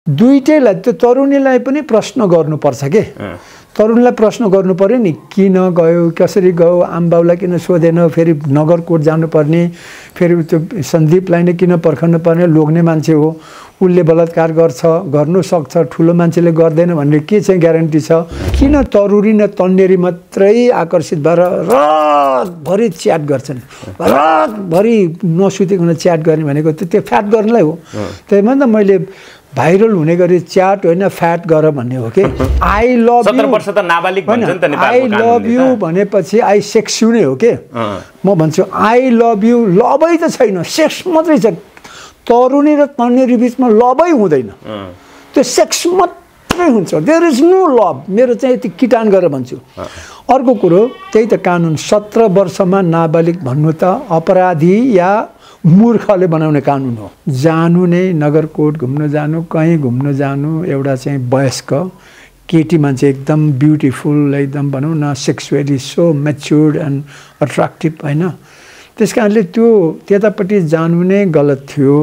दुईटैलाई त्यो तरुणीलाई पनि प्रश्न गर्नुपर्छ के तरुणलाई प्रश्न गर्नु पर्यो नि किन गयो कसरी गयो आमबाउलाई किन सोधेन फेरि नगरकोट जानुपर्ने फेरि त्यो सन्दीपलाई नै किन पर्खनु पर्ने लोग्ने मान्छे हो उसले बलात्कार गर्छ गर्नु सक्छ ठुलो मान्छेले गर्दैन भन्ने के चाहिँ ग्यारेन्टी छ किन तरुरी न तन्नेरी मात्रै आकर्षित भएर रातभरि च्याट गर्छन् रातभरि नसुतिकन च्याट गर्ने भनेको त्यो फ्याट गर्नलाई हो त्यही भएर मैले भाइरल हुने गरी च्याट होइन फ्याट गर भन्ने हो कि आई लभ यु 17 वर्ष त नाबालिग भन्छ नि त नेपालको आई लभ यु भनेपछि आई सेक्स यु नै हो के म भन्छु आई लभ यु लभै त छैन सेक्स मात्रै छ तरुणी र तन्नेरी बिचमा लभै हुँदैन त्यो सेक्स मात्रै हुन्छ देयर इज नो लभ मेरो चाहिँ यति किटान गरेर भन्छु अर्को कुरो त्यही त कानुन 17 वर्षमा नाबालिग भन्नु त अपराधी या मूर्खले बनाउने कानुन हो जानु नै नगरकोट घुम्न जानु कहीँ घुम्न जानु एउटा चाहिँ वयस्क केटी मान्छे एकदम ब्युटिफुल एकदम भनौँ न sexually so matured and attractive होइन त्यस कारणले त्यो त्यतापट्टि जानु नै गलत थियो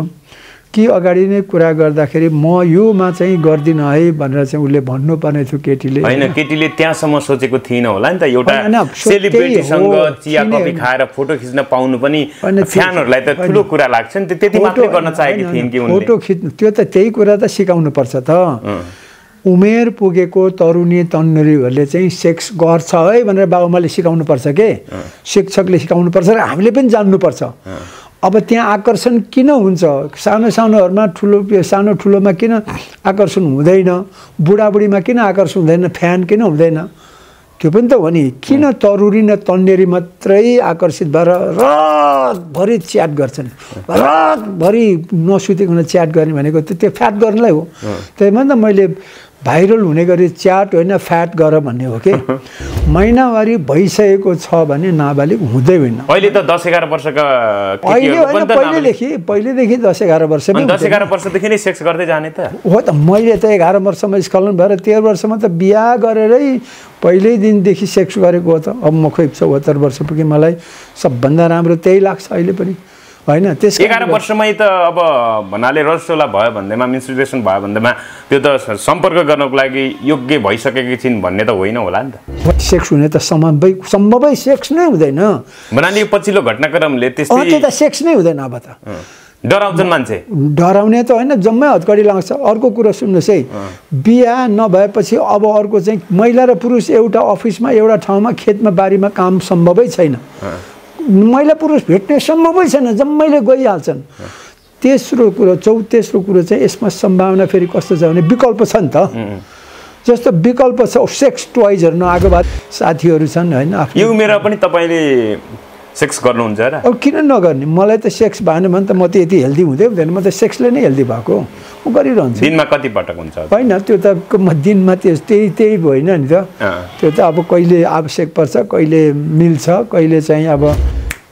कि अगाडि नै कुरा गर्दाखेरि म योमा चाहिँ गर्दिनँ है भनेर चाहिँ उसले भन्नुपर्ने थियो केटीले होइन केटीले त्यहाँसम्म सोचेको थिएन होला नि त एउटा सेलिब्रिटीसँग चिया कफी खाएर फोटो खिच्न पाउनु पनि फ्यानहरूलाई त ठुलो कुरा लाग्छ नि त्यति मात्रै गर्न चाहेकी थिइन् कि उनले फोटो खिच्नु त्यो त त्यही कुरा त सिकाउनु पर्छ त उमेर पुगेको तरुणी तन्नेरीहरूले चाहिँ सेक्स गर्छ है भनेर बाबुआमाले सिकाउनु पर्छ के शिक्षकले सिकाउनु पर्छ र हामीले पनि जान्नुपर्छ अब त्यहाँ आकर्षण किन हुन्छ सानो सानोहरुमा ठुलो सानो ठुलोमा किन आकर्षण हुँदैन बुढाबुढीमा किन आकर्षण हुँदैन फ्यान किन हुँदैन त्यो पनि त हो नि किन तरुरी न तन्नेरी मात्रै आकर्षित भएर रातभरि च्याट गर्छन् रातभरि नसुतिकन च्याट गर्ने भनेको त्यो फ्याट गर्नलाई हो त्यही भएर त मैले भाइरल हुने गरी च्याट होइन फ्याट गर भन्ने हो कि महिनावारी भइसकेको छ भने नाबालिग हुँदै होइन अहिले त 10-11 वर्षका पहिलेदेखि 10-11 वर्षमा 10-11 वर्षदेखि नै सेक्स गर्दै जाने त हो त मैले त 11 वर्षमा स्खलन भएर 13 वर्षमा त बिहा गरेरै पहिल्यै दिनदेखि सेक्स गरेको हो त अब म खोइ 74 वर्ष पुगे मलाई सबभन्दा राम्रो त्यही लाग्छ अहिले पनि हैन त्यस 11 वर्षमै त अब भन्नाले रसोला भयो भन्दैमा मेन्स्ट्रुएसन भयो भन्दैमा त्यो त सम्पर्क गर्नको लागि योग्य भइसकेकी छिन् भन्ने त होइन होला नि त सेक्स हुने त सम्भवै सेक्स नै हुँदैन भन्नाले यो पछिल्लो घटनाक्रमले त्यस्तै त्यो त सेक्स नै हुँदैन अब त डराउँछन् मान्छे डराउने त होइन जम्मै हतकडी लाग्छ अर्को कुरा सुन्नुहोस् है बिहा नभएपछि अब अर्को चाहिँ महिला र पुरुष एउटा अफिसमा एउटा ठाउँमा खेतमा बारीमा काम सम्भवै छैन महिला पुरुष भेट्ने सम्भवै छैन जम्मैले गइहाल्छन् तेस्रो कुरो तेस्रो कुरो चाहिँ यसमा सम्भावना फेरि कस्तो छ भने विकल्प छ नि त जस्तो विकल्प छ सेक्स टोइजहरू नआएको बाद साथीहरू छन् होइन यो उमेरमा पनि तपाईले सेक्स गर्नुहुन्छ र अब किन नगर्ने मलाई त सेक्स भएन भने त म त यति हेल्दी हुँदैन म त सेक्सले नै हेल्दी भएको म गरिरहन्छु दिनमा कति पटक हुन्छ होइन त्यो त दिनमा त्यही होइन नि त त्यो त अब कहिले आवश्यक पर्छ कहिले मिल्छ कहिले चाहिँ अब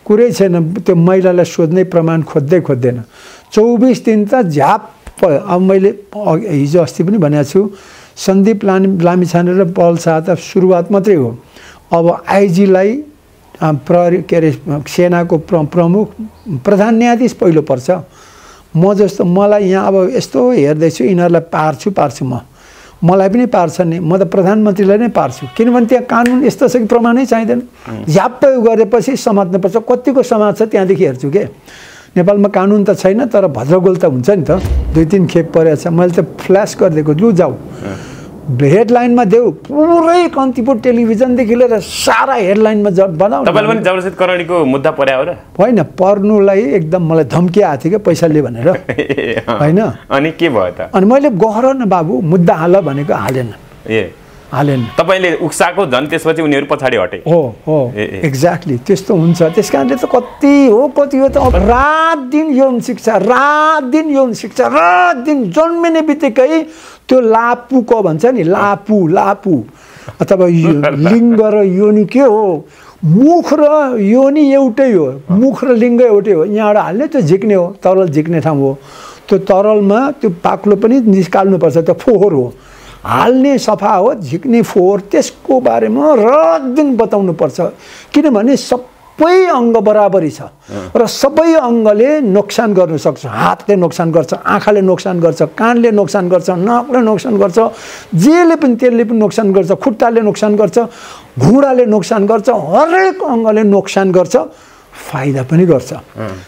कुरै छैन त्यो महिलालाई सोध्ने प्रमाण खोज्दैन 24 दिन त झ्याप अब मैले हिजो अस्ति पनि भनेको छु सन्दीप लामिछाने र पल शाह त सुरुवात मात्रै हो अब आइजीलाई प्रहरी के अरे सेनाको प्रमुख प्रधान न्यायाधीश पहिलो पर्छ म जस्तो मलाई यहाँ अब यस्तो हेर्दैछु यिनीहरूलाई पार्छु मलाई पनि पार्छ नि म त प्रधानमन्त्रीलाई नै पार्छु किनभने त्यहाँ कानुन यस्तो छ कि प्रमाणै चाहिँदैन झ्याप्पै गरेपछि समात्नुपर्छ कतिको समाज छ त्यहाँदेखि हेर्छु के नेपालमा कानुन त छैन तर भद्रगोल त हुन्छ नि त 2-3 खेप परेको छ मैले त फ्ल्यास गरिदिएको लु जाऊ हेडलाइनमा देऊ पुरै कन्तिपुर टेलिभिजनदेखि लिएर सारा हेडलाइनमा बनाऊ तपाईले पनि जबरजस्ती करणीको मुद्दा पर्या हो र होइन पर्नुलाई एकदम मलाई धम्की आएको थियो के पैसा ले भनेर हैन अनि के भयो त अनि मैले गहर न बाबु मुद्दा हाल भनेको हालेन तपाईले उक्साको झन् त्यसपछि उनीहरु पछाडी हटे हो एक्ज्याक्टली त्यस्तो हुन्छ त्यसकारणले त कति हो त रात दिन यौन शिक्षा रात दिन जन्मिने बित्तिकै त्यो लापुको भन्छ नि लापु अथवा लिङ्ग र योनि के हो मुख र योनि एउटै हो मुख र लिङ्ग एउटै हो यहाँबाट हाल्ने त्यो झिक्ने हो तरल झिक्ने ठाउँ हो त्यो तरलमा त्यो पाक्लो पनि निकाल्नुपर्छ त्यो फोहोर हो हाल्ने सफा हो झिक्ने फोहोर त्यसको बारेमा रात दिन बताउनु पर्छ किनभने सबै अङ्ग बराबरी छ र सबै अङ्गले नोक्सान गर्न सक्छ। हातले नोक्सान गर्छ, आँखाले नोक्सान गर्छ, कानले नोक्सान गर्छ, नाकले नोक्सान गर्छ, जेले पनि त्यसले पनि नोक्सान गर्छ, खुट्टाले नोक्सान गर्छ, घुँडाले नोक्सान गर्छ, हरेक अङ्गले नोक्सान गर्छ, फाइदा पनि गर्छ।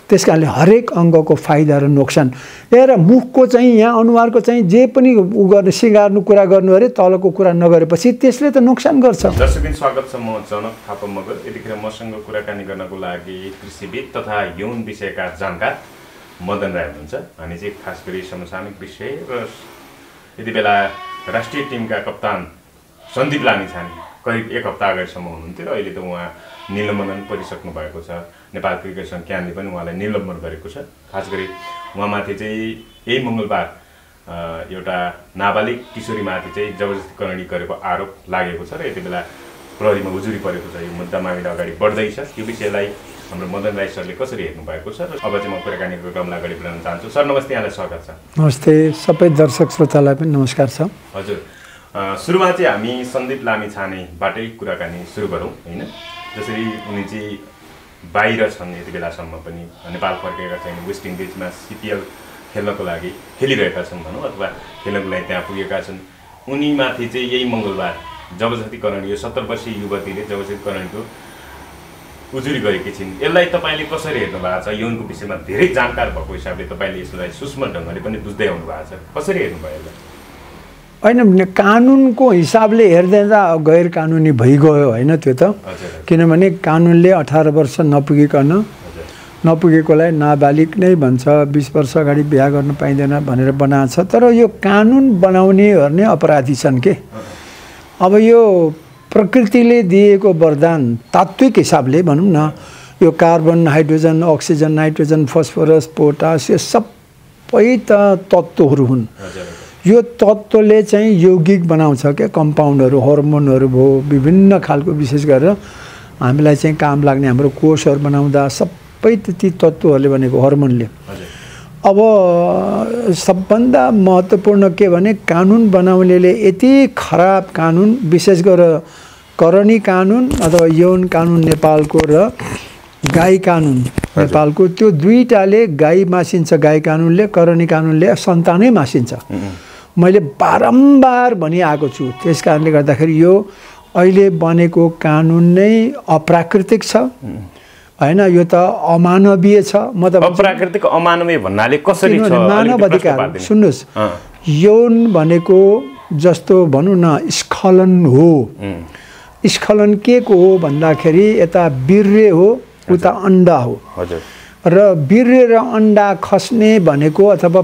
त्यस कारणले हरेक अङ्गको फाइदा र नोक्सान र मुखको चाहिँ यहाँ अनुहारको चाहिँ जे पनि उ गर्ने सिँगार्नु कुरा गर्नु अरे तलको कुरा नगरेपछि त्यसले त नोक्सान गर्छ। दर्शकबिन स्वागत छ, म जनक थापा मगर। यतिखेर मसँग कुराकानी गर्नको लागि कृषिविद तथा यौन विषयका जानकार मदन राई हुनुहुन्छ। हामी चाहिँ खास गरी समसामयिक विषय र यति बेला राष्ट्रिय टिमका कप्तान सन्दीप लामिछाने करिब 1 हप्ता अगाडिसम्म हुनुहुन्थ्यो र अहिले त उहाँ निलम्बन परिसक्नु भएको छ। नेपाल क्रिकेट सङ्घ क्यानले पनि उहाँलाई निलम्बन गरेको छ। खास गरी उहाँमाथि चाहिँ यही मङ्गलबार एउटा नाबालिग किशोरीमाथि चाहिँ जबरजस्ती करणी गरेको आरोप लागेको छ र यति बेला प्रहरीमा उजुरी परेको छ। यो मुद्दा मामिला अगाडि बढ्दैछ। यो विषयलाई हाम्रो मदन राई सरले कसरी हेर्नु भएको छ र अब चाहिँ म कुराकानीको क्रमलाई अगाडि बढाउन चाहन्छु। सर नमस्ते, यहाँलाई स्वागत छ। नमस्ते, सबै दर्शक श्रोतालाई पनि नमस्कार छ। हजुर, सुरुमा चाहिँ हामी सन्दीप लामिछानेबाटै कुराकानी सुरु गरौँ होइन। जसरी उनी चाहिँ बाहिर छन् यति बेलासम्म पनि, नेपाल फर्केका छैन, वेस्ट इन्डिजमा CPL खेल्नको लागि खेलिरहेका छन् भनौँ अथवा खेल्नको लागि त्यहाँ पुगेका छन्। उनीमाथि चाहिँ यही मङ्गलबार जबरजस्ती करणी, यो 70 वर्षीय युवतीले जबरजस्ती करणीको उजुरी गरेकी छिन्। यसलाई तपाईँले कसरी हेर्नु भएको छ? यौनको विषयमा धेरै जानकार भएको हिसाबले तपाईँले यसलाई सूक्ष्म ढङ्गले पनि बुझ्दै आउनु भएको छ, कसरी हेर्नुभयो यसलाई? होइन, कानुनको हिसाबले हेर्दा गैर कानुनी भइगयो होइन त्यो त। किनभने कानुनले 18 वर्ष नपुगेकोलाई नाबालिग नै भन्छ, 20 वर्ष अगाडि बिहा गर्न पाइँदैन भनेर बनाएको छ। तर यो कानुन बनाउनेहरू नै अपराधी छन् के। अब यो प्रकृतिले दिएको वरदान तात्विक हिसाबले भनौँ न, यो carbon, hydrogen, oxygen, nitrogen, phosphorus, potash यो सबै त तत्त्वहरू हुन्। यो तत्त्वले चाहिँ यौगिक बनाउँछ क्या, कम्पाउन्डहरू, हर्मोनहरू भयो, विभिन्न खालको विशेष गरेर हामीलाई चाहिँ काम लाग्ने हाम्रो कोषहरू बनाउँदा सबै ती तत्त्वहरूले बनेको हर्मोनले। अब सबभन्दा महत्त्वपूर्ण के भने कानुन बनाउनेले यति खराब कानुन, विशेष गरेर करणी कानुन अथवा यौन कानुन नेपालको र गाई कानुन नेपालको, त्यो दुईटाले गाई मासिन्छ गाई कानुनले, करणी कानुनले सन्तानै मासिन्छ। मैले बारम्बार भनिआएको छु। त्यस कारणले गर्दाखेरि यो अहिले बनेको कानुन नै अप्राकृतिक छ होइन, यो त अमानवीय छ। मतलब अप्राकृतिक अमानवीय भन्नाले कसरी छ? मानव अधिकार सुन्नुहोस्, यौन भनेको जस्तो भनौँ न स्खलन हो। स्खलन के को हो भन्दाखेरि यता वीर्य हो, उता अन्डा हो। र वीर्य र अन्डा खस्ने भनेको अथवा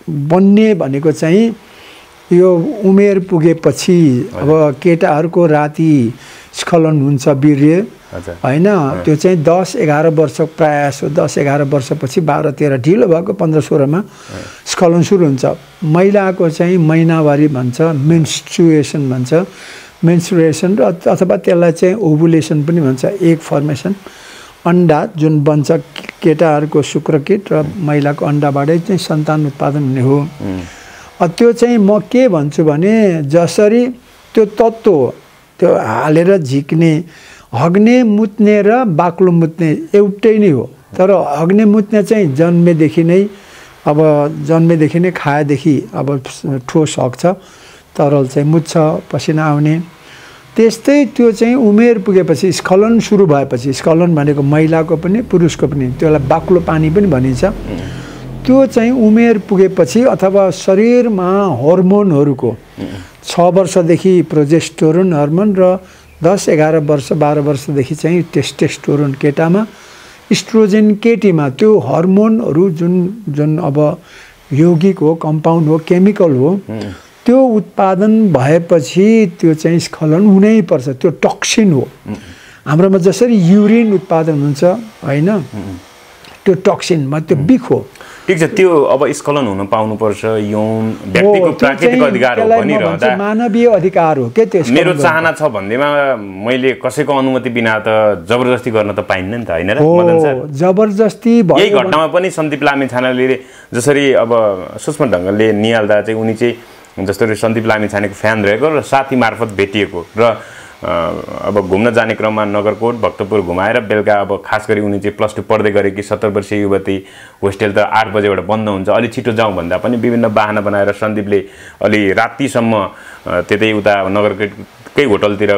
बन्ने भनेको चाहिँ यो उमेर पुगेपछि, अब केटाहरूको राति स्खलन हुन्छ वीर्य होइन, त्यो चाहिँ 10-11 वर्ष प्रयास हो। 10-11 वर्षपछि 12-13 ढिलो भएको 15-16मा स्खलन सुरु हुन्छ। महिलाको चाहिँ महिनावारी भन्छ, मेन्स्ट्रुएसन भन्छ, मेन्स्ट्रुएसन र अथवा त्यसलाई चाहिँ ओभुलेसन पनि भन्छ, एग फर्मेसन। अन्डा जुन बन्छ केटाहरूको शुक्रकीट र महिलाको अन्डाबाटै चाहिँ सन्तान उत्पादन हुने हो। त्यो चाहिँ म के भन्छु भने जसरी त्यो तत्त्व त्यो हालेर झिक्ने, हग्ने मुत्ने र बाक्लो मुत्ने एउटै नै हो। तर हग्ने मुत्ने चाहिँ जन्मेदेखि नै, अब जन्मेदेखि नै खाएदेखि अब ठोस हग्छ, तरल चाहिँ मुत्छ, पसिना आउने। त्यस्तै त्यो चाहिँ उमेर पुगेपछि स्खलन सुरु भएपछि, स्खलन भनेको महिलाको पनि पुरुषको पनि, त्यसलाई बाक्लो पानी पनि भनिन्छ। त्यो चाहिँ उमेर पुगेपछि अथवा शरीरमा हर्मोनहरूको 6 वर्षदेखि प्रोजेस्टेरोन हर्मोन र 10-11 वर्ष 12 वर्षदेखि चाहिँ टेस्टोस्टेरोन केटामा, इस्ट्रोजेन केटीमा, त्यो हर्मोनहरू जुन अब यौगिक हो, कम्पाउन्ड हो, केमिकल हो, त्यो उत्पादन भएपछि त्यो चाहिँ स्खलन हुनै पर्छ। त्यो टक्सिन हो। हाम्रोमा जसरी युरिन उत्पादन हुन्छ होइन, त्यो टक्सिनमा त्यो बिख हो। ठिक छ, त्यो अब स्खलन हुन पाउनुपर्छ, यौन व्यक्तिको प्राकृतिक अधिकार हो भनिरहँदा मानवीय अधिकार हो के। त्यो मेरो चाहना छ भन्दैमा मैले कसैको अनुमति बिना त जबरजस्ती गर्न त पाइन्न नि त होइन र मदन सर? जबरजस्ती भयो। यही घटनामा पनि सन्दीप लामिछानेले जसरी अब सूक्ष्म ढङ्गले निहाल्दा चाहिँ उनी चाहिँ जसरी सन्दीप लामिछानेको फ्यान रहेको र साथी मार्फत भेटिएको र अब घुम्न जाने क्रममा नगरकोट भक्तपुर घुमाएर बेलुका अब खास गरी उनी चाहिँ +2 पढ्दै गरेकी 17 वर्षीय युवती होस्टेल त 8 बजेबाट बन्द हुन्छ, अलि छिटो जाउँ भन्दा पनि विभिन्न बाहना बनाएर सन्दीपले अलि रातिसम्म त्यतै उता नगरकोटकै होटलतिर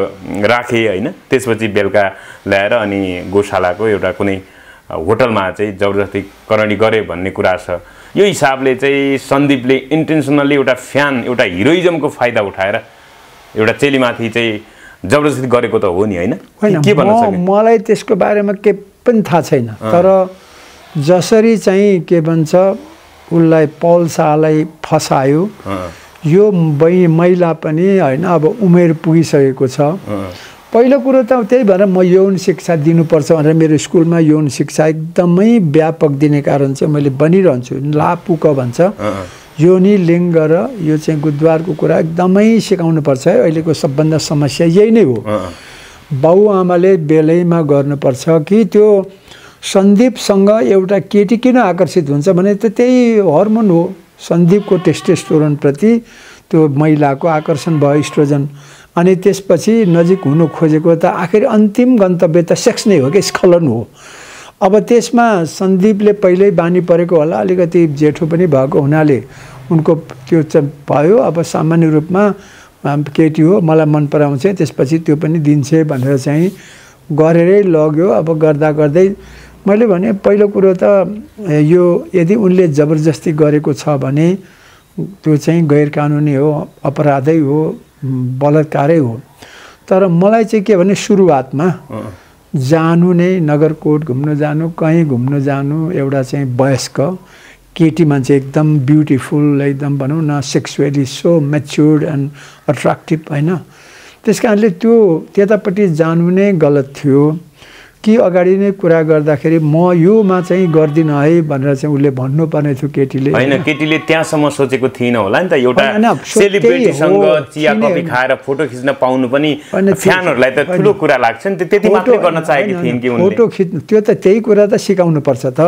राखे होइन। त्यसपछि बेलुका ल्याएर अनि गोशालाको एउटा कुनै होटलमा चाहिँ जबरजस्ती करणी गरे भन्ने कुरा छ। यो हिसाबले चाहिँ सन्दीपले इन्टेन्सनली एउटा एउटा हिरोइजमको फाइदा उठाएर एउटा चेलीमाथि चाहिँ जबरजस्ती गरेको त हो नि होइन? के भन्न सक्नुहुन्छ? मलाई त्यसको बारेमा के पनि थाहा छैन, तर जसरी चाहिँ के भन्छ उसलाई पौल शाहलाई फसायो, यो महिला पनि होइन अब उमेर पुगिसकेको छ। पहिलो कुरो त त्यही भएर म यौन शिक्षा दिनुपर्छ भनेर मेरो स्कुलमा यौन शिक्षा एकदमै व्यापक दिने कारण चाहिँ मैले भनिरहन्छु। लापुक भन्छ योनि लिङ्ग र यो चाहिँ गुदद्वारको कुरा एकदमै सिकाउनुपर्छ है। अहिलेको सबभन्दा समस्या यही नै हो। बाउआमाले बेलैमा गर्नुपर्छ कि त्यो सन्दीपसँग एउटा केटी किन आकर्षित हुन्छ भने त त्यही हर्मोन हो, सन्दीपको टेस्टोस्टेरोनप्रति त्यो महिलाको आकर्षण भयो, इस्ट्रोजन। अनि त्यसपछि नजिक हुनु खोजेको त आखिर अन्तिम गन्तव्य त सेक्स नै हो कि स्खलन हो। अब त्यसमा सन्दीपले पहिल्यै बानी परेको होला, अलिकति जेठो पनि भएको हुनाले उनको त्यो भयो। अब सामान्य रूपमा केटी हो, मलाई मन पराउँछ, त्यसपछि त्यो पनि दिन्छ भनेर चाहिँ गरेरै लग्यो। अब गर्दा गर्दै मैले भने पहिलो कुरो त यो यदि उनले जबरजस्ती गरेको छ भने त्यो चाहिँ गैर कानुनी हो, अपराधै हो, बलात्कारै हो। तर मलाई चाहिँ के भने सुरुवातमा जानु नै नगरकोट घुम्न जानु, कहीँ घुम्न जानु, एउटा चाहिँ वयस्क केटी मान्छे एकदम ब्युटिफुल, एकदम भनौँ न sexually so matured and attractive होइन। त्यस कारणले त्यो त्यतापट्टि जानु नै गलत थियो कि अगाडि नै कुरा गर्दाखेरि म योमा चाहिँ गर्दिनँ है भनेर चाहिँ उसले भन्नुपर्ने थियो केटीले। होइन, केटीले त्यहाँसम्म सोचेको थिएन होला नि त। एउटा सेलिब्रिटीसँग चिया कफी खाएर फोटो खिच्न पाउनु पनि फ्यानहरूलाई त ठुलो कुरा लाग्छ नि। त्यति मात्रै गर्न चाहेकी थिइन् कि उनले? फोटो खिच्नु त्यो त त्यही कुरा त सिकाउनु पर्छ त।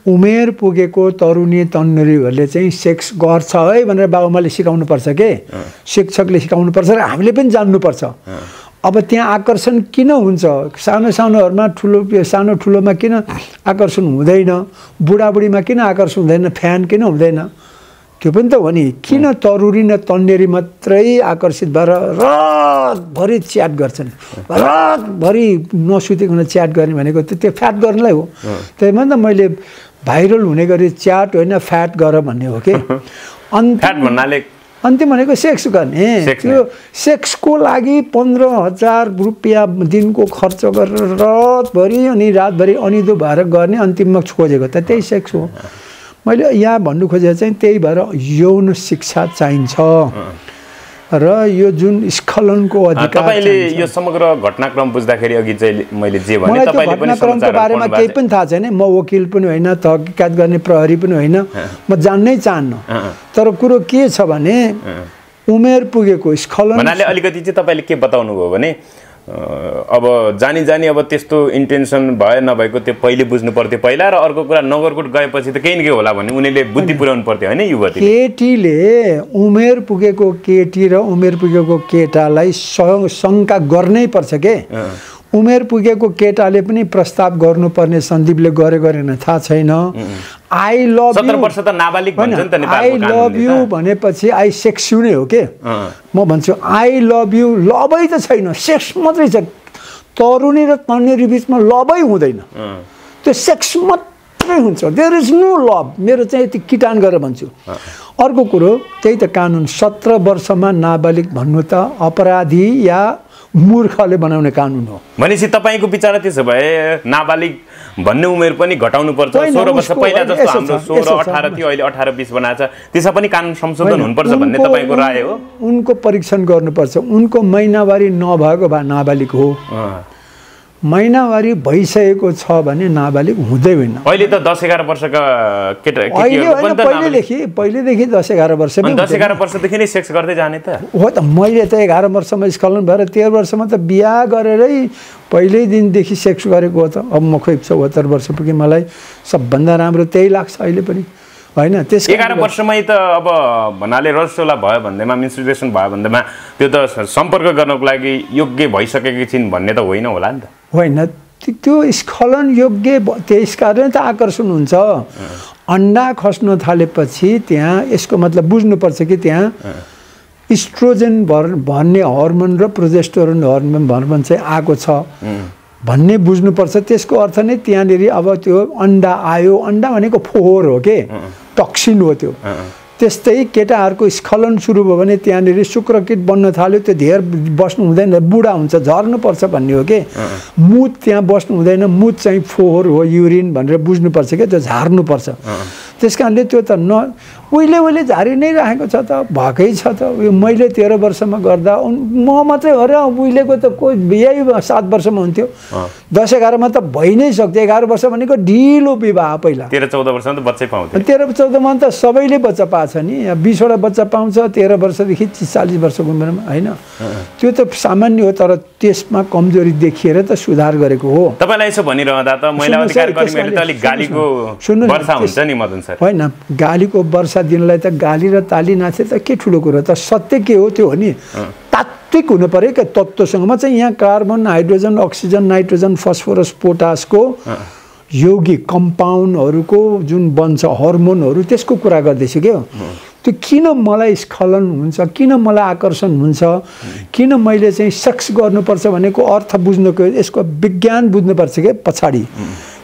उमेर पुगेको तरुणी तन्नेरीहरूले चाहिँ सेक्स गर्छ है भनेर बाबुआमाले सिकाउनु पर्छ के, शिक्षकले सिकाउनु पर्छ र हामीले पनि जान्नुपर्छ। अब त्यहाँ आकर्षण किन हुन्छ? सानो सानोहरूमा सानो ठुलोमा किन आकर्षण हुँदैन? बुढाबुढीमा किन आकर्षण हुँदैन? फ्यान किन हुँदैन? त्यो पनि त हो नि। किन तरुणी न तन्नेरी मात्रै आकर्षित भएर रातभरि च्याट गर्छन्? रातभरि नसुतिकन च्याट गर्ने भनेको त्यो फ्याट गर्नलाई हो। त्यही भएर त मैले भाइरल हुने गरी च्याट होइन फ्याट गर भन्ने हो कि। अन्तिम भनेको सेक्स गर्ने। त्यो सेक्सको लागि 15,000 रुपियाँ दिनको खर्च गरेर रातभरि अनि रातभरि अनिदो भएर गर्ने अन्तिममा खोजेको त त्यही सेक्स हो। मैले यहाँ भन्नु खोजेको चाहिँ त्यही भएर यौन शिक्षा चाहिन्छ र यो जुन स्खलनको अधिकार। तपाईले यो समग्र घटनाक्रम बुझ्दाखेरि अघि चाहिँ मैले जे भने तपाईले पनि घटनाक्रमको बारेमा केही पनि थाहा छैन। म वकिल पनि होइन, तहकिकात गर्ने प्रहरी पनि होइन, म जान्नै चाहन्न। तर कुरो के छ भने उमेर पुगेको स्खलन भन्नाले अलिकति चाहिँ तपाईले के बताउनु भयो भने अब जानी अब त्यस्तो इन्टेन्सन भए नभएको त्यो पहिले बुझ्नु पर्थ्यो पहिला, र अर्को कुरा नगरकोट गएपछि त केही न केही होला भन्ने उनीले बुद्धि पुर्याउनु पर्थ्यो होइन? युवती केटीले उमेर पुगेको केटी र उमेर पुगेको केटालाई शङ्का गर्नै पर्छ के। उमेर पुगेको केटाले पनि प्रस्ताव गर्नुपर्ने सन्दीपले गरेन थाहा छैन। आई लभ यु 17 वर्ष त नाबालिग भन्छ नि त नेपालको आई लभ यु भनेपछि आई सेक्स यु नै हो के। म भन्छु आई लभ यु लभै त छैन, सेक्स मात्रै छ। तरुणी र तन्नेरी बिचमा लभै हुँदैन, त्यो सेक्स मात्रै हुन्छ। There is no love. मेरो चाहिँ यति किटान गरेर भन्छु। अर्को कुरो त्यही त कानुन 17 वर्षमा नाबालिग भन्नु त अपराधी या मूर्खले बनाउने कानुन हो। भनेपछि तपाईको विचार त्यसो भए नाबालिग भन्ने उमेर पनि घटाउनु पर्छ। 16 वर्ष पहिला जस्तो हाम्रो 16-18 थियो, अहिले 18-20 बनाएको छ, त्यसमा पनि कानुन संशोधन हुनुपर्छ भन्ने तपाईको राय हो? उनको परीक्षण गर्नुपर्छ। उनको महिनावारी नभएको भए नाबालिग हो, महिनावारी भइसकेको छ भने नाबालिग हुँदै होइन। अहिले त 10-11 वर्षका पहिलेदेखि 10-11 वर्ष 10-11 वर्षदेखि नै सेक्स गर्दै जाने त हो त। मैले त 11 वर्षमा स्खलन भएर 13 वर्षमा त बिहा गरेरै पहिल्यै दिनदेखि सेक्स गरेको हो त। अब म खोइ 74 वर्ष पुगेँ, मलाई सबभन्दा राम्रो त्यही लाग्छ अहिले पनि। होइन। त्यस 11 वर्षमै त अब भन्नाले रजस्वला भयो भन्दैमा मेन्स्ट्रुएसन भयो भन्दैमा त्यो त सम्पर्क गर्नको लागि योग्य भइसकेकी छिन् भन्ने त होइन होला नि त? होइन, त्यो स्खलन योग्य त्यस कारण त आकर्षण हुन्छ। अन्डा खस्न थालेपछि त्यहाँ यसको मतलब बुझ्नुपर्छ कि त्यहाँ इस्ट्रोजन भन्ने हर्मोन र प्रोजेस्टेरोन हर्मोन चाहिँ आएको छ भन्ने बुझ्नुपर्छ। त्यसको अर्थ नै त्यहाँनिर अब त्यो अन्डा आयो, अन्डा भनेको फोहोर हो के, टक्सिन हो त्यो। त्यस्तै केटाहरूको स्खलन सुरु भयो भने त्यहाँनिर शुक्रकीट बन्न थाल्यो, त्यो धेर बस्नु हुँदैन, बुढा हुन्छ, झर्नुपर्छ भन्ने हो कि। मुत त्यहाँ बस्नु हुँदैन, मुत चाहिँ फोहोर हो, युरिन भनेर बुझ्नुपर्छ क्या, त्यो झार्नुपर्छ। त्यस कारणले त्यो त उहिले झारी नै राखेको छ त, भएकै छ त। यो मैले 13 वर्षमा गर्दा म मात्रै हो र, उहिलेको त कोही यही 7 वर्षमा हुन्थ्यो, 10-11मा त भइ नै सक्थ्यो। 11 वर्ष भनेको ढिलो विवाह पहिला। 13-14 वर्षमा त बच्चै पाउँथ्यो। 13-14मा त सबैले बच्चा पाछ नि, 20वटा बच्चा पाउँछ 13 वर्षदेखि 40 वर्षको उमेरमा, होइन? त्यो त सामान्य हो, तर त्यसमा कमजोरी देखिएर त सुधार गरेको हो। तपाईँलाई यसो भनिरहँदा त महिला अधिकार कर्मीहरूले त अलिक गालीको वर्षा हुन्छ नि मदन सर? होइन, गालीको वर्षा दिनलाई त गाली र ताली नाचे त के ठुलो कुरो त, सत्य के हो त्यो हो नि। तात्विक हुनु पर्यो क्या तत्त्वसँगमा चाहिँ। यहाँ carbon, hydrogen, oxygen, nitrogen, phosphorus, पोटासको यौगिक कम्पाउन्डहरूको जुन बन्छ हर्मोनहरू, त्यसको कुरा गर्दैछु क्या। त्यो किन मलाई स्खलन हुन्छ, किन मलाई आकर्षण हुन्छ, किन मैले चाहिँ सेक्स गर्नुपर्छ भनेको अर्थ बुझ्नुको, यसको विज्ञान बुझ्नुपर्छ क्या पछाडि।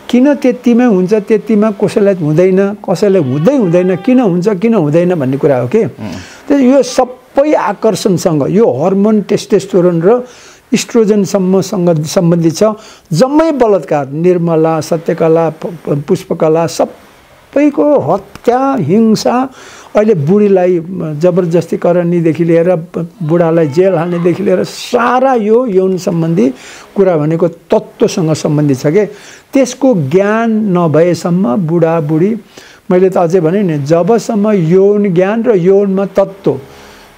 किन त्यतिमै हुन्छ, त्यतिमा कसैलाई हुँदैन, कसैलाई हुँदैन, किन हुन्छ किन हुँदैन भन्ने कुरा हो कि। यो सबै आकर्षणसँग, यो हर्मोन टेस्टोस्टेरोन र इस्ट्रोजनसम्मसँग सम्बन्धित छ। जम्मै बलात्कार, निर्मला, सत्यकला, पुष्पकला सबैको हत्या, हिंसा, अहिले बुढीलाई जबरजस्तीकरणदेखि लिएर बुढालाई जेल हाल्नेदेखि लिएर सारा यो यौन सम्बन्धी कुरा भनेको तत्त्वसँग सम्बन्धित छ कि। त्यसको ज्ञान नभएसम्म बुढाबुढी, मैले त अझै भने नि, जबसम्म यौन ज्ञान र यौनमा तत्त्व,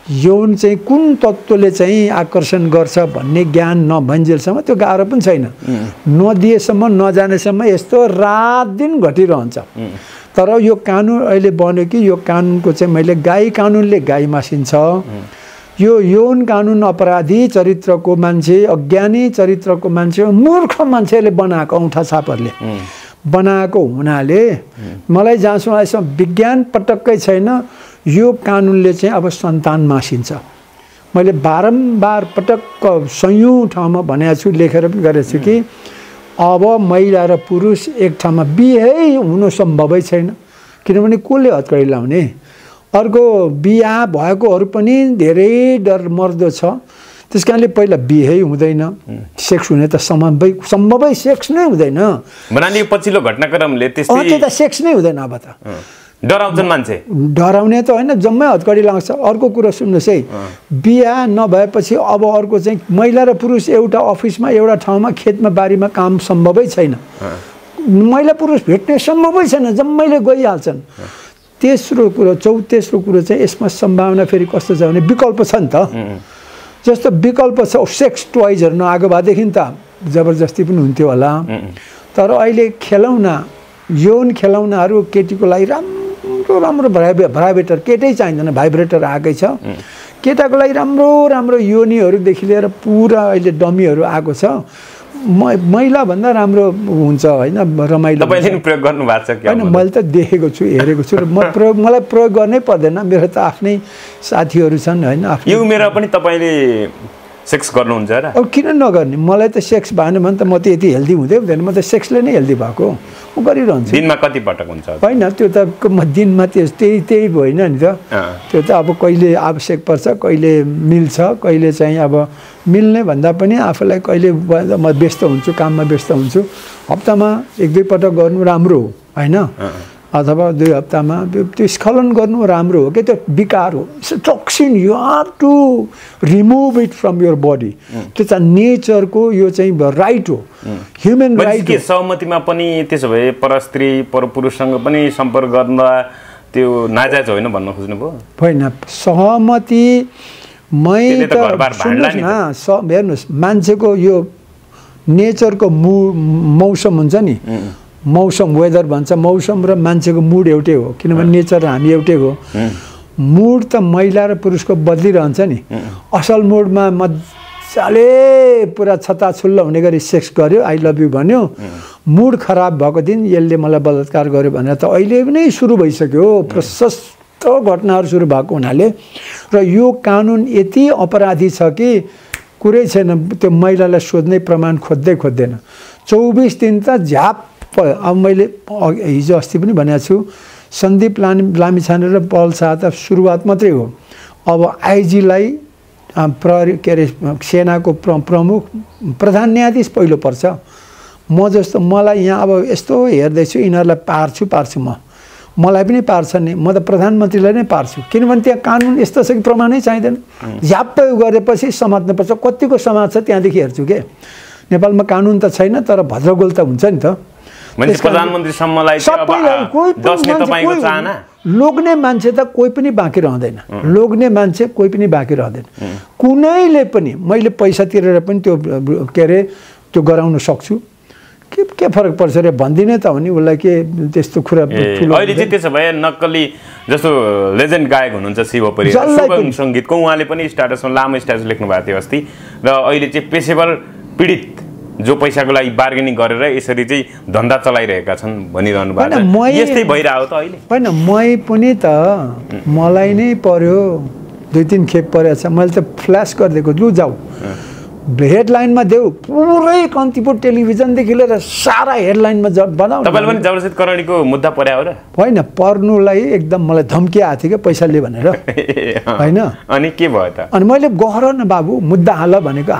यौन चाहिँ कुन तत्त्वले चाहिँ आकर्षण गर्छ भन्ने ज्ञान नभइन्जेलसम्म त्यो गाह्रो पनि छैन। नदिएसम्म, नजानेसम्म यस्तो रात दिन घटिरहन्छ। तर यो कानुन अहिले बन्यो कि यो कानुनको चाहिँ मैले गाई कानुनले गाई मासिन्छ, यो यौन कानुन अपराधी चरित्रको मान्छे, अज्ञानी चरित्रको मान्छे, मूर्ख मान्छेले बनाएको औँठा छापहरूले बनाएको हुनाले मलाई जहाँसम्म अहिलेसम्म विज्ञान पटक्कै छैन, यो कानुनले चाहिँ अब सन्तान मासिन्छ। मैले बारम्बार पटक्क सयौँ ठाउँमा भनेको छु, लेखेर पनि गरेको छु कि अब महिला र पुरुष एक ठाउँमा बिहे हुनु सम्भवै छैन। किनभने कसले हतकडी लाउने? अर्को बिहा भएकोहरू पनि धेरै डर मर्दो छ। त्यस कारणले पहिला बिहे हुँदैन, सेक्स हुने त सम्भवै सेक्स नै हुँदैन। भन्नाले पछिल्लो घटनाक्रमले त्यो त सेक्स नै हुँदैन। अब त डराउँछन् मान्छे, डराउने त होइन, जम्मै हतकडी लाग्छ। अर्को कुरा सुन्नुहोस् है, बिहा नभएपछि अब अर्को चाहिँ महिला र पुरुष एउटा अफिसमा, एउटा ठाउँमा, खेतमा, बारीमा काम सम्भवै छैन। महिला पुरुष भेट्ने सम्भवै छैन, जम्मैले गइहाल्छन्। तेस्रो कुरो चाहिँ यसमा सम्भावना फेरि कस्तो छ भने विकल्प छ नि त। जस्तो विकल्प छ, सेक्स टोइजहरू नआएको भएदेखि त जबरजस्ती पनि हुन्थ्यो होला। तर अहिले खेलौना, यौन खेलौनाहरू केटीको लागि राम्रो भाइब्रेटर, केटै चाहिँदैन, भाइब्रेटर आएकै छ। केटाको लागि राम्रो योनीहरूदेखि लिएर पुरा अहिले डमीहरू आएको छ। महिलाभन्दा राम्रो हुन्छ, होइन? रमाइलो। तपाईँले प्रयोग गर्नु भएको छ कि? होइन, मैले त देखेको छु, हेरेको छु र मलाई प्रयोग गर्नै पर्दैन। मेरो त आफ्नै साथीहरू छन्, होइन? यो उमेरमा पनि तपाईँले सेक्स गर्नुहुन्छ र? अब किन नगर्ने? मलाई त सेक्स भएन भने त म त यति हेल्दी हुँदैन। म त सेक्सले नै हेल्दी भएको, म गरिरहन्छु। दिनमा कति पटक हुन्छ? होइन, त्यो त दिनमा त्यही होइन नि त। त्यो त अब कहिले आवश्यक पर्छ, कहिले मिल्छ, कहिले चाहिँ अब मिल्ने भन्दा पनि आफूलाई कहिले म व्यस्त हुन्छु, काममा व्यस्त हुन्छु। हप्तामा 1-2 पटक गर्नु राम्रो हो, होइन? अथवा 2 हप्तामा त्यो स्खलन गर्नु राम्रो हो कि। त्यो विकार हो, toxin, you have to remove it from your body. त्यो चाहिँ नेचरको यो चाहिँ राइट हो, ह्युमन राइट हो। सहमतिमा पनि त्यसो भए परस्त्री परपुरुषसँग पनि सम्पर्क गर्दा त्यो नाजायज होइन भन्न खोज्नुभयो? होइन, सहमतिमै त सुन्नुहोस् न, हेर्नुहोस्, मान्छेको यो नेचरको मौसम हुन्छ नि, मौसम वेदर भन्छ, मौसम र मान्छेको मुड एउटै हो, किनभने नेचर हामी एउटै हो। मुड त महिला र पुरुषको बदलिरहन्छ नि। असल मुडमा मजाले पुरा छताछुल्ल हुने गरी सेक्स गर्यो, आई लभ यु भन्यो, मुड खराब भएको दिन यसले मलाई बलात्कार गर्यो भनेर त अहिले नै सुरु भइसक्यो। प्रशस्त घटनाहरू सुरु भएको हुनाले र यो कानुन यति अपराधी छ कि कुरै छैन, त्यो महिलालाई सोध्ने प्रमाण खोज्दैन। 24 दिन त झ्याप। अब मैले हिजो अस्ति पनि भनेको छु, सन्दीप लामिछाने र पल शाह त सुरुवात मात्रै हो। अब आइजीलाई प्रहरी के अरे सेनाको प्रमुख प्रधान न्यायाधीश पहिलो पर्छ। म जस्तो मलाई यहाँ अब यस्तो हेर्दैछु, यिनीहरूलाई पार्छु मलाई पनि पार्छ नि, म त प्रधानमन्त्रीलाई नै पार्छु, किनभने त्यहाँ कानुन यस्तो छ कि प्रमाणै चाहिँदैन। झ्याप्पै गरेपछि समात्नुपर्छ। कतिको समाज छ त्यहाँदेखि हेर्छु के। नेपालमा कानुन त छैन, तर भद्रगोल त हुन्छ नि त। प्रधानमन्त्रीसम्मलाई लोग्ने मान्छे त कोही पनि बाँकी रहँदैन। लोग्ने मान्छे कोही पनि बाँकी रहँदैन। कुनैले पनि मैले पैसा तिरेर पनि त्यो के अरे त्यो गराउन सक्छु, के फरक पर्छ रे भन्दिनँ त हो नि उसलाई। के त्यस्तो कुरा अहिले चाहिँ त्यसो भए नक्कली जस्तो लेजेन्ड गायक हुनुहुन्छ शिव परियार, शुभम सङ्गीतको, उहाँले पनि स्ट्याटसमा लामो स्ट्याटस लेख्नु भएको थियो अस्ति। र अहिले चाहिँ पेशेवर पीडित जो पैसाको लागि बार्गेनिङ गरेर यसरी चाहिँ धन्दा चलाइरहेका छन् भनिरहनु भएको छ। यस्तै भइरहेको त अहिले होइन। मै पनि त मलाई नै पर्यो, 2-3 खेप परेको छ। मैले त फ्ल्यास गरिदिएको, लु जाऊ हेडलाइनमा देऊ, पुरै कन्तिपुर टेलिभिजनदेखि लिएर सारा हेडलाइनमा बनाऊ। तपाईँले पनि जबरजस्त करणीको मुद्दा पर्यो र होइन? पर्नुलाई एकदम मलाई धम्की आएको थियो क्या, पैसा लिए भनेर होइन। अनि के भयो त? अनि मैले गर न बाबु मुद्दा हाल भनेको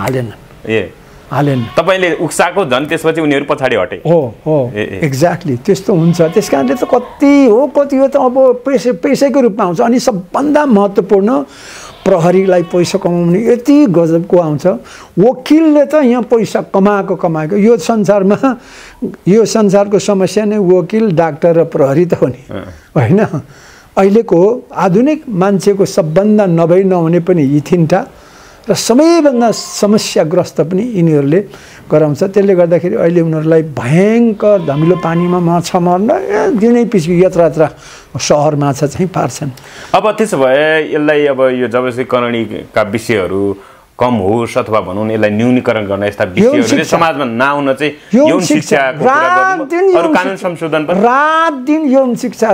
हालेन। तपाईँले उक्साको झन् त्यसपछि उनीहरू पछाडि हटे। हो एक्ज्याक्टली त्यस्तो हुन्छ। त्यस कारणले त कति हो त अब पेसैको रूपमा आउँछ। अनि सबभन्दा महत्त्वपूर्ण प्रहरीलाई पैसा कमाउने यति गजबको आउँछ। वकिलले त यहाँ पैसा कमाएको यो संसारको समस्या नै वकिल, डाक्टर र प्रहरी त हो नि होइन। अहिलेको आधुनिक मान्छेको सबभन्दा नहुने पनि यी तिनवटा र सबैभन्दा समस्याग्रस्त पनि यिनीहरूले गराउँछ। त्यसले गर्दाखेरि अहिले उनीहरूलाई भयङ्कर धमिलो पानीमा माछा मार्न दिनै पछि यत्रा सहर माछा चाहिँ पार्छन्। अब त्यसो भए यसलाई अब यो जबरजस्तीकरणीका विषयहरू कम होस् अथवा भनौँ यसलाई न्यूनीकरण गर्न यस्ता विषयहरूले समाजमा नआउन चाहिँ यौन शिक्षाको कुरा गर्नु, अरू कानुन संशोधन पनि रात दिन यौन शिक्षा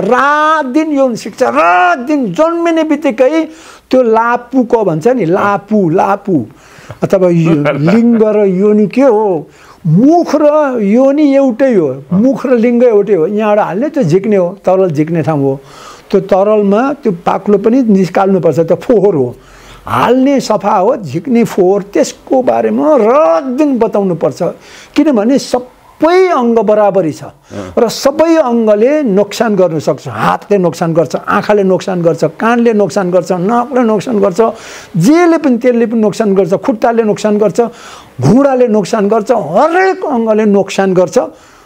जन्मिने बित्तिकै त्यो लापुको भन्छ नि, लापु अथवा लिङ्ग र योनि के हो? मुख र योनि एउटै हो, मुख र लिङ्ग एउटै हो। यहाँबाट हाल्ने त्यो झिक्ने हो, तरल झिक्ने ठाउँ हो। त्यो तरलमा त्यो पाक्लो पनि निकाल्नुपर्छ, त्यो फोहोर हो। हाल्ने सफा हो, झिक्ने फोहोर, त्यसको बारेमा रात दिन बताउनु पर्छ। किनभने सबै अङ्ग बराबरी छ र सबै अङ्गले नोक्सान गर्न सक्छ। हातले नोक्सान गर्छ, आँखाले नोक्सान गर्छ, कानले नोक्सान गर्छ, नाकले नोक्सान गर्छ, जेले पनि त्यसले पनि नोक्सान गर्छ, खुट्टाले नोक्सान गर्छ, घुँडाले नोक्सान गर्छ, हरेक अङ्गले नोक्सान गर्छ,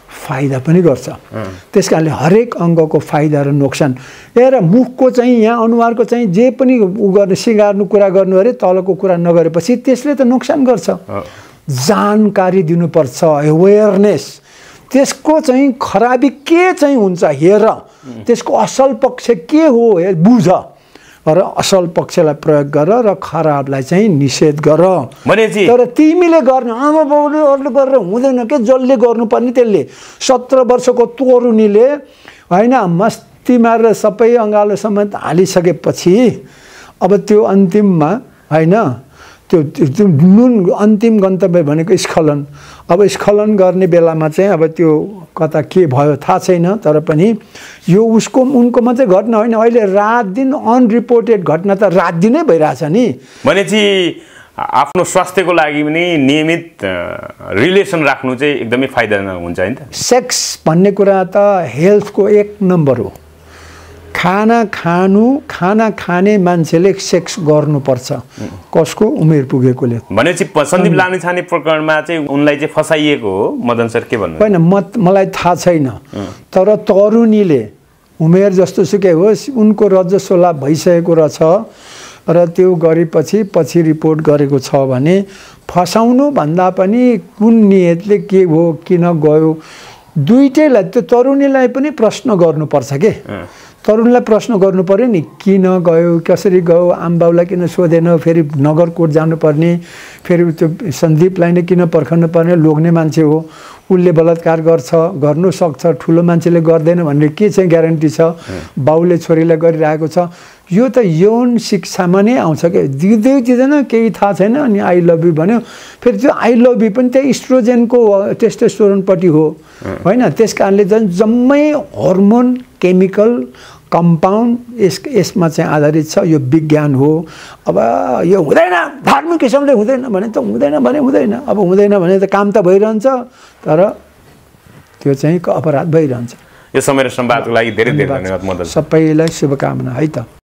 फाइदा पनि गर्छ। त्यस कारणले हरेक अङ्गको फाइदा र नोक्सान। र मुखको चाहिँ यहाँ अनुहारको चाहिँ जे पनि गर्ने सिँगार्नु कुरा गर्नु अरे तलको कुरा नगरेपछि त्यसले त नोक्सान गर्छ। जानकारी दिनुपर्छ, अवेरनेस। त्यसको चाहिँ खराबी के चाहिँ हुन्छ हेर, त्यसको असल पक्ष के हो बुझ र असल पक्षलाई प्रयोग गर र खराबलाई चाहिँ निषेध गर। तर तिमीले गर्ने आमा बाउले अरूले गरेर हुँदैन के, जसले गर्नुपर्ने त्यसले। 17 वर्षको तरुणीले होइन मस्ती मारेर सबै अँगालो समेत हालिसकेपछि अब त्यो अन्तिममा होइन त्यो नुन अन्तिम गन्तव्य भनेको स्खलन। अब स्खलन गर्ने बेलामा चाहिँ अब त्यो कता के भयो थाहा छैन, तर पनि यो उनको मात्रै घटना होइन। अहिले रात दिन अनरिपोर्टेड घटना त रात दिनै भइरहेछ नि। भनेपछि आफ्नो स्वास्थ्यको लागि पनि नियमित रिलेसन राख्नु चाहिँ एकदमै फाइदा हुन्छ नि त। सेक्स भन्ने कुरा त हेल्थको 1 नम्बर हो। खाना खाने मान्छेले सेक्स गर्नुपर्छ। कसको? उमेर पुगेकोले। भनेपछि सन्दीप लामिछाने प्रकरणमा चाहिँ उनलाई चाहिँ फसाइएको हो मदन सर, के भन्नु? होइन मलाई थाहा छैन, तर तरुणीले उमेर जस्तो सुकै होस् उनको रजस्वला भइसकेको रहेछ र त्यो गरेपछि रिपोर्ट गरेको छ भने फसाउनु भन्दा पनि कुन नियतले के हो, किन गयो, दुईटैलाई त्यो तरुणीलाई पनि प्रश्न गर्नुपर्छ के तरुणलाई प्रश्न गर्नु पर्यो नि किन गयो कसरी गयो आमबाउलाई किन सोधेन फेरि नगर कोर्ट जानुपर्ने फेरि त्यो सन्दीपलाई नै किन पर्खनु पर्ने लोग्ने मान्छे हो उसले बलात्कार गर्नु सक्छ ठुलो मान्छेले गर्दैन भन्ने के चाहिँ ग्यारेन्टी छ बाउले छोरीलाई गरिरहेको छ यो त यौन शिक्षामा नै आउँछ के दिँदैन केही थाहा छैन अनि आई लभ यु भन्यो फेरि त्यो आई लभ यु पनि त्यही इस्ट्रोजेनको टेस्टोस्टेरोनपट्टि हो होइन त्यस कारणले चाहिँ जम्मै हर्मोन केमिकल कम्पाउन्ड यसमा चाहिँ आधारित छ यो विज्ञान हो अब यो हुँदैन धार्मिक किसिमले हुँदैन भने त हुँदैन भने हुँदैन अब हुँदैन भने त काम त भइरहन्छ तर त्यो चाहिँ अपराध भइरहन्छ यो समय र संवादको लागि धेरै धेरै धन्यवाद मदन सबैलाई शुभकामना है त